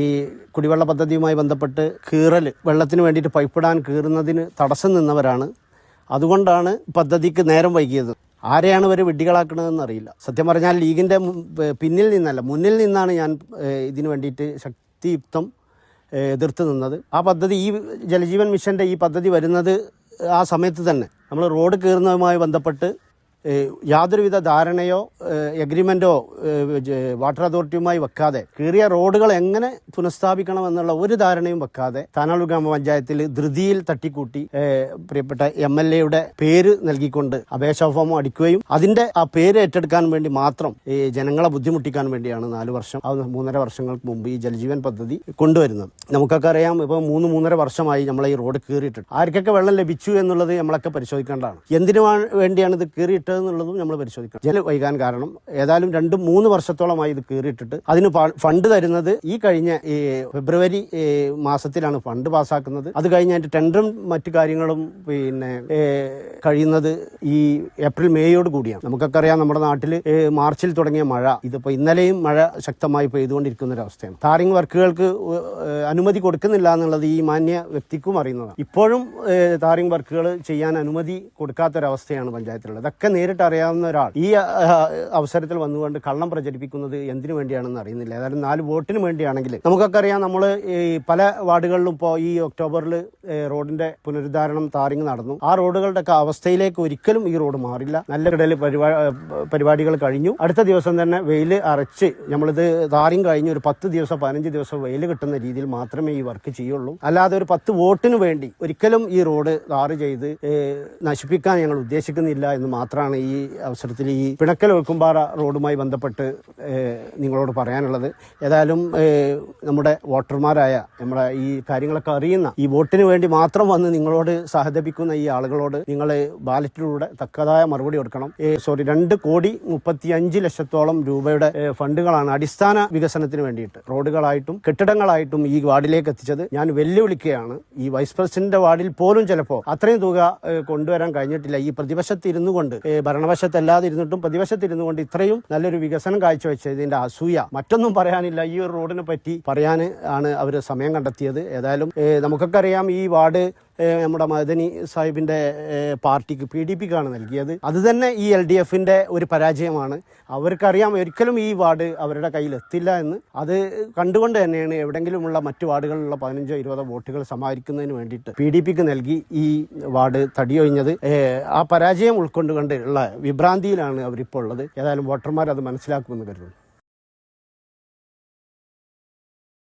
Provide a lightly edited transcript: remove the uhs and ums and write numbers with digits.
ഈ കുടിവെള്ള പദ്ധതിയുമായി ബന്ധപ്പെട്ട് വെള്ളത്തിന് വേണ്ടിയിട്ട് പൈപ്പിടാൻ കീറുന്നതിന് തടസ്സം നിന്നവരാണ്. അതുകൊണ്ടാണ് പദ്ധതിക്ക് നേരം വൈകിയത്. ആരെയാണ് ഇവർ വിഡ്ഢികളാക്കണതെന്ന് അറിയില്ല. സത്യം പറഞ്ഞാൽ ലീഗിൻ്റെ പിന്നിൽ നിന്നല്ല, മുന്നിൽ നിന്നാണ് ഞാൻ ഇതിനു വേണ്ടിയിട്ട് ശക്തിയുക്തം എതിർത്ത് നിന്നത്. ആ പദ്ധതി, ഈ ജലജീവൻ മിഷൻ്റെ ഈ പദ്ധതി വരുന്നത് ആ സമയത്ത് തന്നെ നമ്മൾ റോഡ് കീറുന്നതുമായി ബന്ധപ്പെട്ട് യാതൊരുവിധ ധാരണയോ എഗ്രിമെൻറ്റോ വാട്ടർ അതോറിറ്റിയുമായി വെക്കാതെ, കീറിയ റോഡുകൾ എങ്ങനെ പുനഃസ്ഥാപിക്കണമെന്നുള്ള ഒരു ധാരണയും വെക്കാതെ താനാളൂർ ഗ്രാമപഞ്ചായത്തിൽ ധൃതിയിൽ തട്ടിക്കൂട്ടി പ്രിയപ്പെട്ട MLA പേര് നൽകിക്കൊണ്ട് അപേക്ഷാ ഫോം അടിക്കുകയും അതിൻ്റെ ആ പേര് ഏറ്റെടുക്കാൻ വേണ്ടി മാത്രം ഈ ജനങ്ങളെ ബുദ്ധിമുട്ടിക്കാൻ വേണ്ടിയാണ് 4 വർഷം 3.5 വർഷങ്ങൾക്ക് മുമ്പ് ഈ ജലജീവൻ പദ്ധതി കൊണ്ടുവരുന്നത്. നമുക്കൊക്കെ അറിയാം, ഇപ്പോൾ 3-3.5 വർഷമായി നമ്മളെ ഈ റോഡ് കീറിയിട്ടുണ്ട്. ആർക്കൊക്കെ വെള്ളം ലഭിച്ചു എന്നുള്ളത് നമ്മളൊക്കെ പരിശോധിക്കേണ്ടതാണ്. എന്തിനു വേണ്ടിയാണ് ഇത് കീറിയിട്ടത് എന്നുള്ളതും നമ്മൾ പരിശോധിക്കണം. ജലം വൈകാൻ കാരണം ഏതായാലും 2-3 വർഷത്തോളമായി ഇത് കീറിയിട്ടിട്ട് അതിന് ഫണ്ട് തരുന്നത് ഈ കഴിഞ്ഞ ഫെബ്രുവരി മാസത്തിലാണ് ഫണ്ട് പാസ്സാക്കുന്നത്. അത് കഴിഞ്ഞിട്ട് ടെൻഡറും മറ്റു കാര്യങ്ങളും കഴിയുന്നത് ഈ ഏപ്രിൽ മേയോട് കൂടിയാണ്. നമുക്കൊക്കെ അറിയാം, നമ്മുടെ നാട്ടിൽ മാർച്ചിൽ തുടങ്ങിയ മഴ ഇതിപ്പോൾ ഇന്നലെയും മഴ ശക്തമായി പെയ്തുകൊണ്ടിരിക്കുന്ന ഒരവസ്ഥയാണ്. ടാറിംഗ് വർക്കുകൾക്ക് അനുമതി കൊടുക്കുന്നില്ല എന്നുള്ളത് ഈ മാന്യ വ്യക്തിക്കും അറിയുന്നതാണ്. ഇപ്പോഴും ടാറിംഗ് വർക്കുകൾ ചെയ്യാൻ അനുമതി കൊടുക്കാത്തൊരവസ്ഥയാണ് പഞ്ചായത്തിലുള്ളത്. ഇതൊക്കെ നേരിട്ട് അറിയാവുന്ന ഒരാൾ ഈ അവസരത്തിൽ വന്നുകൊണ്ട് കള്ളം പ്രചരിപ്പിക്കുന്നത് എന്തിനു വേണ്ടിയാണെന്ന് അറിയുന്നില്ല. ഏതായാലും 4 വോട്ടിന് വേണ്ടിയാണെങ്കിൽ നമുക്കൊക്കെ അറിയാം, നമ്മൾ ഈ പല വാർഡുകളിലും ഇപ്പോൾ ഈ ഒക്ടോബറിൽ റോഡിന്റെ പുനരുദ്ധാരണം ടാറിംഗ് നടന്നു. ആ റോഡുകളുടെ ഒക്കെ അവസ്ഥയിലേക്ക് ഒരിക്കലും ഈ റോഡ് മാറില്ല. നല്ല ഇടയിൽ പരിപാടികൾ കഴിഞ്ഞു. അടുത്ത ദിവസം തന്നെ വെയിൽ അരച്ച് നമ്മളിത് ടാറിംഗ് കഴിഞ്ഞ് ഒരു 10 ദിവസം 15 ദിവസം വെയിൽ കിട്ടുന്ന രീതിയിൽ മാത്രമേ ഈ വർക്ക് ചെയ്യുള്ളൂ. അല്ലാതെ ഒരു 10 വോട്ടിന് വേണ്ടി ഒരിക്കലും ഈ റോഡ് ടാറ് ചെയ്ത് നശിപ്പിക്കാൻ ഞങ്ങൾ ഉദ്ദേശിക്കുന്നില്ല എന്ന് മാത്രമാണ് ഈ അവസരത്തിൽ ഈ പിണക്കൽ ഒഴുക്കുംപാറ റോഡുമായി ബന്ധപ്പെട്ട് നിങ്ങളോട് പറയാനുള്ളത്. ഏതായാലും നമ്മുടെ വോട്ടർമാരായ, നമ്മുടെ ഈ കാര്യങ്ങളൊക്കെ അറിയുന്ന, ഈ വോട്ടിന് വേണ്ടി മാത്രം വന്ന് നിങ്ങളോട് സഹതപിക്കുന്ന ഈ ആളുകളോട് നിങ്ങൾ ബാലറ്റിലൂടെ തക്കതായ മറുപടി കൊടുക്കണം. 2,35,00,000 രൂപയുടെ ഫണ്ടുകളാണ് അടിസ്ഥാന വികസനത്തിന് വേണ്ടിയിട്ട് റോഡുകളായിട്ടും കെട്ടിടങ്ങളായിട്ടും ഈ വാർഡിലേക്ക് എത്തിച്ചത്. ഞാൻ വെല്ലുവിളിക്കുകയാണ്. ഈ വൈസ് പ്രസിഡന്റ് വാർഡിൽ പോലും ചിലപ്പോൾ അത്രയും തുക കൊണ്ടുവരാൻ കഴിഞ്ഞിട്ടില്ല. ഈ പ്രതിപക്ഷത്തിരുന്നു കൊണ്ട്, ഭരണവശത്തല്ലാതെ ഇരുന്നിട്ടും പ്രതിവശത്തിരുന്നു കൊണ്ട് ഇത്രയും നല്ലൊരു വികസനം കാഴ്ചവെച്ചതിന്റെ അസൂയ, മറ്റൊന്നും പറയാനില്ല. ഈ ഒരു റോഡിനെ പറ്റി പറയാൻ ആണ് അവർ സമയം കണ്ടെത്തിയത്. ഏതായാലും നമുക്കൊക്കെ അറിയാം, ഈ വാർഡ് നമ്മുടെ മദനി സാഹിബിന്റെ പാർട്ടിക്ക് PDPക്കാണ് നൽകിയത്. അത് തന്നെ ഈ LDFന്റെ ഒരു പരാജയമാണ്. അവർക്കറിയാം ഒരിക്കലും ഈ വാർഡ് അവരുടെ കയ്യിൽ എത്തില്ല എന്ന്. അത് കണ്ടുകൊണ്ട് തന്നെയാണ് എവിടെങ്കിലുമുള്ള മറ്റു വാർഡുകളിലുള്ള 15-20 വോട്ടുകൾ സമാഹരിക്കുന്നതിന് വേണ്ടിയിട്ട് PDPക്ക് നൽകി ഈ വാർഡ് തടിയൊഴിഞ്ഞത്. ആ പരാജയം ഉൾക്കൊണ്ടുകൊണ്ട് ഉള്ള വിഭ്രാന്തിയിലാണ് അവരിപ്പോൾ ഉള്ളത്. ഏതായാലും വോട്ടർമാർ അത് മനസ്സിലാക്കുമെന്ന് കരുതുന്നു.